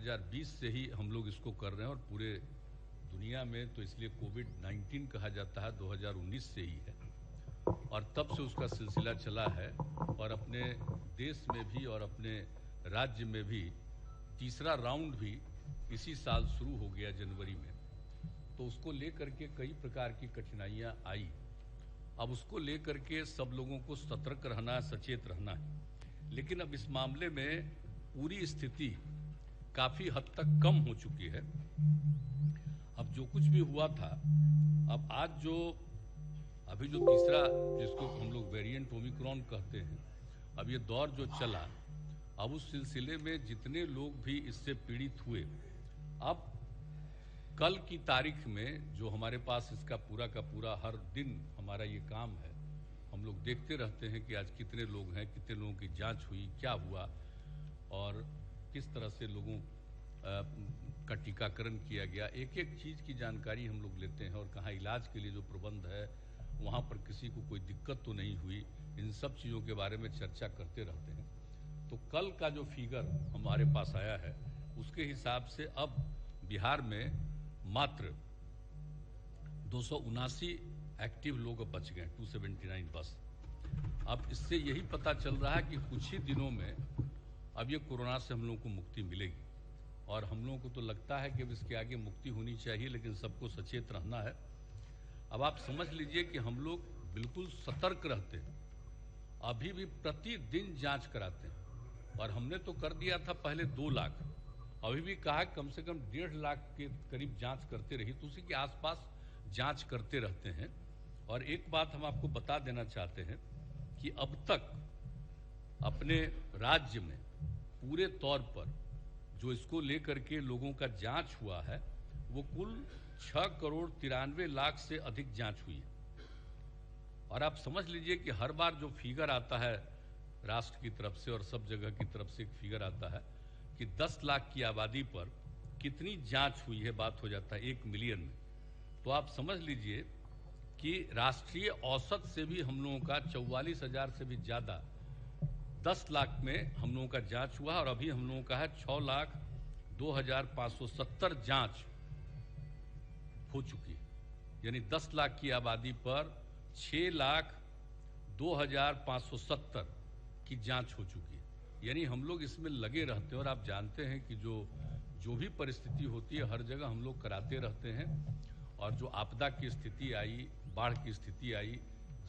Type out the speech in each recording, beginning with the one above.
2020 से ही हम लोग इसको कर रहे हैं और पूरे दुनिया में तो इसलिए कोविड-19 कहा जाता है 2019 से ही है और तब से उसका सिलसिला चला है और अपने देश में भी और अपने राज्य में भी तीसरा राउंड भी इसी साल शुरू हो गया जनवरी में। तो उसको लेकर के कई प्रकार की कठिनाइयां आई। अब उसको लेकर के सब लोगों को सतर्क रहना, सचेत रहना है। लेकिन अब इस मामले में पूरी स्थिति काफी हद तक कम हो चुकी है। अब जो कुछ भी हुआ था, अब आज जो अभी जो तीसरा जिसको हम लोग वेरिएंट ओमिक्रॉन कहते हैं, अब ये दौर जो चला, अब उस सिलसिले में जितने लोग भी इससे पीड़ित हुए, अब कल की तारीख में जो हमारे पास इसका पूरा का पूरा हर दिन हमारा ये काम है, हम लोग देखते रहते हैं कि आज कितने लोग हैं, कितने लोगों की जांच हुई, क्या हुआ और किस तरह से लोगों का टीकाकरण किया गया। एक एक चीज़ की जानकारी हम लोग लेते हैं और कहाँ इलाज के लिए जो प्रबंध है वहाँ पर किसी को कोई दिक्कत तो नहीं हुई, इन सब चीज़ों के बारे में चर्चा करते रहते हैं। तो कल का जो फिगर हमारे पास आया है उसके हिसाब से अब बिहार में मात्र 279 एक्टिव लोग बच गए, 279 बस। अब इससे यही पता चल रहा है कि कुछ ही दिनों में अब ये कोरोना से हम लोगों को मुक्ति मिलेगी और हम लोगों को तो लगता है कि अब इसके आगे मुक्ति होनी चाहिए, लेकिन सबको सचेत रहना है। अब आप समझ लीजिए कि हम लोग बिल्कुल सतर्क रहते हैं, अभी भी प्रतिदिन जांच कराते हैं और हमने तो कर दिया था पहले 2 लाख, अभी भी कहा कम से कम 1.5 लाख के करीब जांच करते रही, तो उसी के आसपास जांच करते रहते हैं। और एक बात हम आपको बता देना चाहते हैं कि अब तक अपने राज्य में पूरे तौर पर जो इसको लेकर के लोगों का जांच हुआ है वो कुल 6,93,00,000 से अधिक जांच हुई है। और आप समझ लीजिए कि हर बार जो फिगर आता है राष्ट्र की तरफ से और सब जगह की तरफ से एक फिगर आता है कि 10 लाख की आबादी पर कितनी जांच हुई है, बात हो जाता है 1 मिलियन में। तो आप समझ लीजिए कि राष्ट्रीय औसत से भी हम लोगों का 44,000 से भी ज्यादा 10 लाख में हम लोगों का जांच हुआ और अभी हम लोगों का है 6,02,570 जांच हो चुकी है। यानी 10 लाख की आबादी पर 6,02,570 की जांच हो चुकी है। यानी हम लोग इसमें लगे रहते हैं और आप जानते हैं कि जो भी परिस्थिति होती है हर जगह हम लोग कराते रहते हैं। और जो आपदा की स्थिति आई, बाढ़ की स्थिति आई,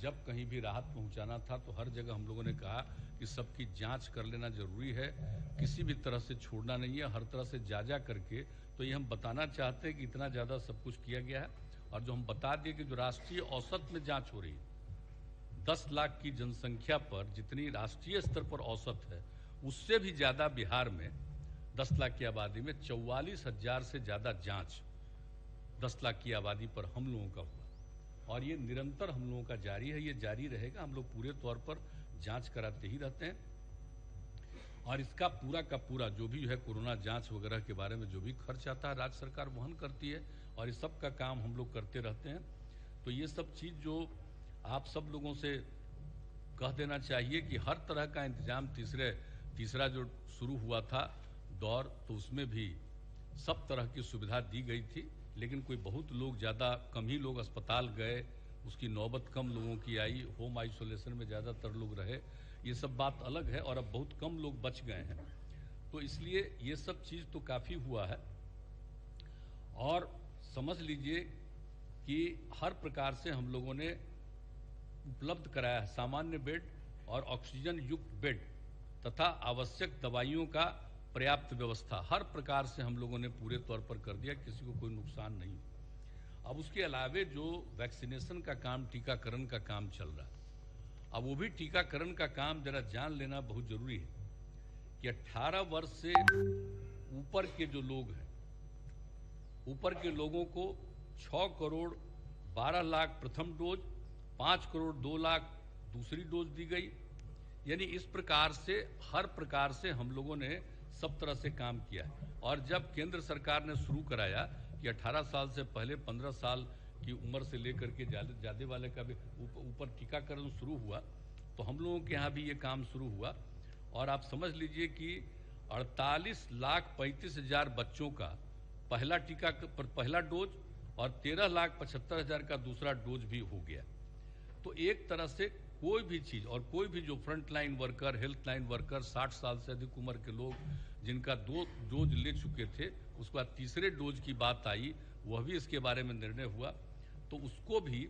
जब कहीं भी राहत पहुंचाना था तो हर जगह हम लोगों ने कहा कि सबकी जांच कर लेना जरूरी है, किसी भी तरह से छोड़ना नहीं है, हर तरह से जा करके। तो ये हम बताना चाहते हैं कि इतना ज़्यादा सब कुछ किया गया है। और जो हम बता दिए कि जो राष्ट्रीय औसत में जांच हो रही है, 10 लाख की जनसंख्या पर जितनी राष्ट्रीय स्तर पर औसत है उससे भी ज़्यादा बिहार में 10 लाख की आबादी में 44,000 से ज़्यादा जाँच 10 लाख की आबादी पर हम लोगों का हुआ। और ये निरंतर हम लोगों का जारी है, ये जारी रहेगा। हम लोग पूरे तौर पर जांच कराते ही रहते हैं और इसका पूरा का पूरा जो भी है कोरोना जांच वगैरह के बारे में जो भी खर्च आता है राज्य सरकार वहन करती है और इस सब का काम हम लोग करते रहते हैं। तो ये सब चीज़ जो आप सब लोगों से कह देना चाहिए कि हर तरह का इंतजाम तीसरा जो शुरू हुआ था दौर, तो उसमें भी सब तरह की सुविधा दी गई थी। लेकिन कोई बहुत लोग, ज़्यादा कम ही लोग अस्पताल गए, उसकी नौबत कम लोगों की आई, होम आइसोलेशन में ज़्यादातर लोग रहे, ये सब बात अलग है। और अब बहुत कम लोग बच गए हैं, तो इसलिए ये सब चीज़ तो काफ़ी हुआ है। और समझ लीजिए कि हर प्रकार से हम लोगों ने उपलब्ध कराया है सामान्य बेड और ऑक्सीजन युक्त बेड तथा आवश्यक दवाइयों का पर्याप्त व्यवस्था हर प्रकार से हम लोगों ने पूरे तौर पर कर दिया, किसी को कोई नुकसान नहीं। अब उसके अलावे जो वैक्सीनेशन का काम, टीकाकरण का काम चल रहा है, अब वो भी टीकाकरण का काम जरा जान लेना बहुत जरूरी है कि 18 वर्ष से ऊपर के जो लोग हैं, ऊपर के लोगों को 6,12,00,000 प्रथम डोज, 5,02,00,000 दूसरी डोज दी गई। यानी इस प्रकार से हर प्रकार से हम लोगों ने सब तरह से काम किया है। और जब केंद्र सरकार ने शुरू कराया कि 18 साल से पहले 15 साल की उम्र से लेकर के ज़्यादा वाले का भी ऊपर टीकाकरण शुरू हुआ, तो हम लोगों के यहाँ भी ये काम शुरू हुआ। और आप समझ लीजिए कि 48,35,000 बच्चों का पहला टीका पर पहला डोज और 13,75,000 का दूसरा डोज भी हो गया। तो एक तरह से कोई भी चीज और कोई भी जो front line worker, health line worker, 60 साल से अधिक उम्र के लोग जिनका 2 डोज ले चुके थे, उसके बाद तीसरे डोज की बात आई, वह भी इसके बारे में निर्णय हुआ। तो उसको भी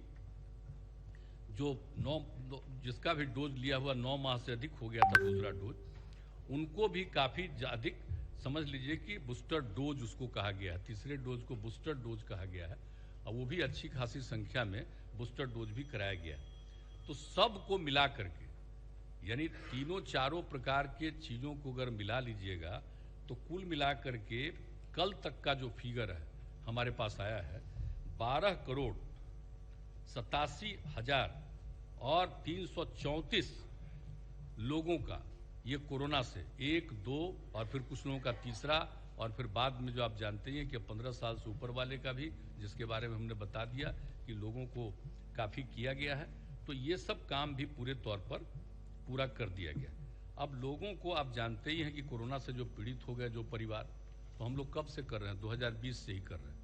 जो जिसका भी डोज लिया हुआ 9 माह से अधिक हो गया था दूसरा डोज, उनको भी काफी अधिक, समझ लीजिए कि बूस्टर डोज उसको कहा गया है, तीसरे डोज को बूस्टर डोज कहा गया है, और वो भी अच्छी खासी संख्या में बूस्टर डोज भी कराया गया है। तो सबको मिला करके, यानी तीनों चारों प्रकार के चीजों को अगर मिला लीजिएगा तो कुल मिला करके कल तक का जो फिगर है हमारे पास आया है 12,87,334 लोगों का ये कोरोना से 1, 2 और फिर कुछ लोगों का तीसरा, और फिर बाद में जो आप जानते हैं कि 15 साल से ऊपर वाले का भी, जिसके बारे में हमने बता दिया कि लोगों को काफी किया गया है। तो ये सब काम भी पूरे तौर पर पूरा कर दिया गया। अब लोगों को आप जानते ही हैं कि कोरोना से जो पीड़ित हो गए जो परिवार, तो हम लोग कब से कर रहे हैं? 2020 से ही कर रहे हैं।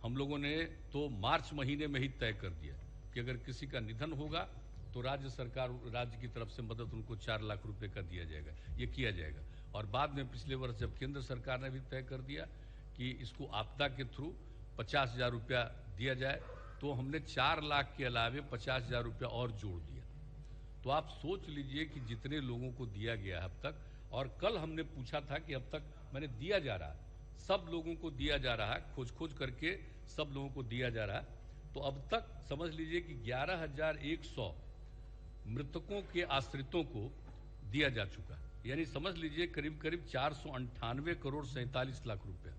हम लोगों ने तो मार्च महीने में ही तय कर दिया कि अगर किसी का निधन होगा तो राज्य सरकार, राज्य की तरफ से मदद उनको 4 लाख रुपए का दिया जाएगा, ये किया जाएगा। और बाद में पिछले वर्ष जब केंद्र सरकार ने भी तय कर दिया कि इसको आपदा के थ्रू 50,000 रुपया दिया जाए, तो हमने 4 लाख के अलावे 50,000 रुपया और जोड़ दिया। तो आप सोच लीजिए कि जितने लोगों को दिया गया अब तक, और कल हमने पूछा था कि अब तक मैंने दिया जा रहा है, सब लोगों को दिया जा रहा है, खोज करके सब लोगों को दिया जा रहा है। तो अब तक समझ लीजिए कि 11,100 मृतकों के आश्रितों को दिया जा चुका है, यानी समझ लीजिए करीब 498 करोड़ 47 लाख रुपया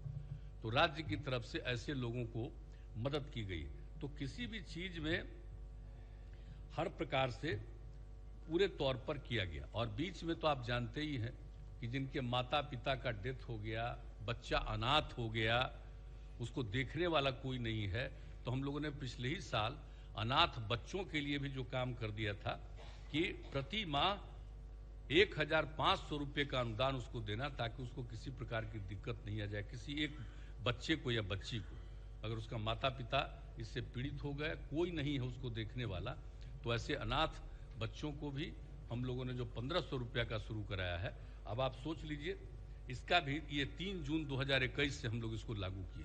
तो राज्य की तरफ से ऐसे लोगों को मदद की गई। तो किसी भी चीज में हर प्रकार से पूरे तौर पर किया गया। और बीच में तो आप जानते ही हैं कि जिनके माता पिता का डेथ हो गया, बच्चा अनाथ हो गया, उसको देखने वाला कोई नहीं है, तो हम लोगों ने पिछले ही साल अनाथ बच्चों के लिए भी जो काम कर दिया था कि प्रति माह 1,500 रुपये का अनुदान उसको देना, ताकि उसको किसी प्रकार की दिक्कत नहीं आ जाए। किसी एक बच्चे को या बच्ची को अगर उसका माता पिता इससे पीड़ित हो गए, कोई नहीं है उसको देखने वाला, तो ऐसे अनाथ बच्चों को भी हम लोगों ने जो 1,500 रुपया का शुरू कराया है। अब आप सोच लीजिए, इसका भी ये 3 जून 2021 से हम लोग इसको लागू किए।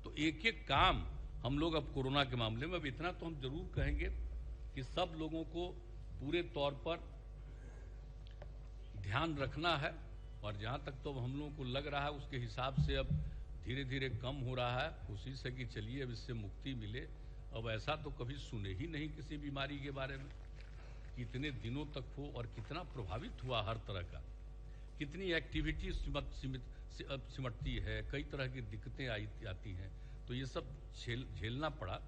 तो एक एक काम हम लोग अब कोरोना के मामले में, अब इतना तो हम जरूर कहेंगे कि सब लोगों को पूरे तौर पर ध्यान रखना है, और जहां तक तो हम लोगों को लग रहा है उसके हिसाब से अब धीरे धीरे कम हो रहा है। कोशिश है कि चलिए अब इससे मुक्ति मिले। अब ऐसा तो कभी सुने ही नहीं किसी बीमारी के बारे में, कितने दिनों तक हो और कितना प्रभावित हुआ हर तरह का, कितनी एक्टिविटी सिमटती है, कई तरह की दिक्कतें आती हैं, तो ये सब झेलना पड़ा।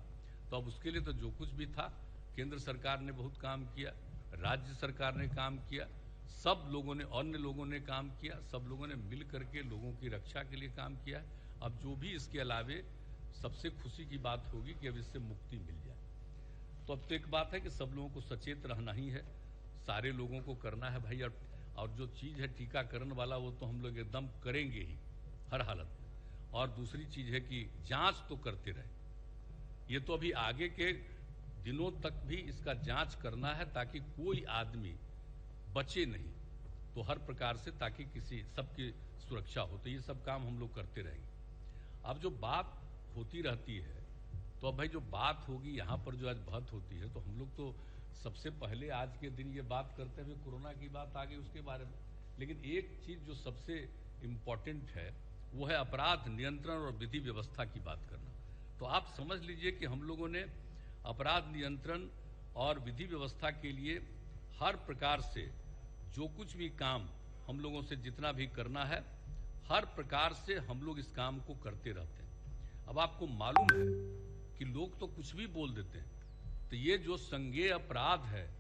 तो अब उसके लिए तो जो कुछ भी था, केंद्र सरकार ने बहुत काम किया, राज्य सरकार ने काम किया, सब लोगों ने, अन्य लोगों ने काम किया, सब लोगों ने मिल करके लोगों की रक्षा के लिए काम किया। अब जो भी इसके अलावे सबसे खुशी की बात होगी कि अब इससे मुक्ति मिल जाए। तो अब तो एक बात है कि सब लोगों को सचेत रहना ही है, सारे लोगों को करना है भाई। और जो चीज है टीकाकरण वाला, वो तो हम लोग एकदम करेंगे ही हर हालत में। और दूसरी चीज है कि जांच तो करते रहे, ये तो अभी आगे के दिनों तक भी इसका जांच करना है, ताकि कोई आदमी बचे नहीं, तो हर प्रकार से ताकि किसी सबकी सुरक्षा हो। तो ये सब काम हम लोग करते रहेंगे। अब जो बात होती रहती है, तो अब भाई जो बात होगी यहाँ पर जो आज बात होती है, तो हम लोग तो सबसे पहले आज के दिन ये बात करते हुए कोरोना की बात आ गई उसके बारे में। लेकिन एक चीज जो सबसे इम्पोर्टेंट है वो है अपराध नियंत्रण और विधि व्यवस्था की बात करना। तो आप समझ लीजिए कि हम लोगों ने अपराध नियंत्रण और विधि व्यवस्था के लिए हर प्रकार से जो कुछ भी काम हम लोगों से जितना भी करना है, हर प्रकार से हम लोग इस काम को करते रहते हैं। अब आपको मालूम है कि लोग तो कुछ भी बोल देते हैं, तो ये जो संज्ञेय अपराध है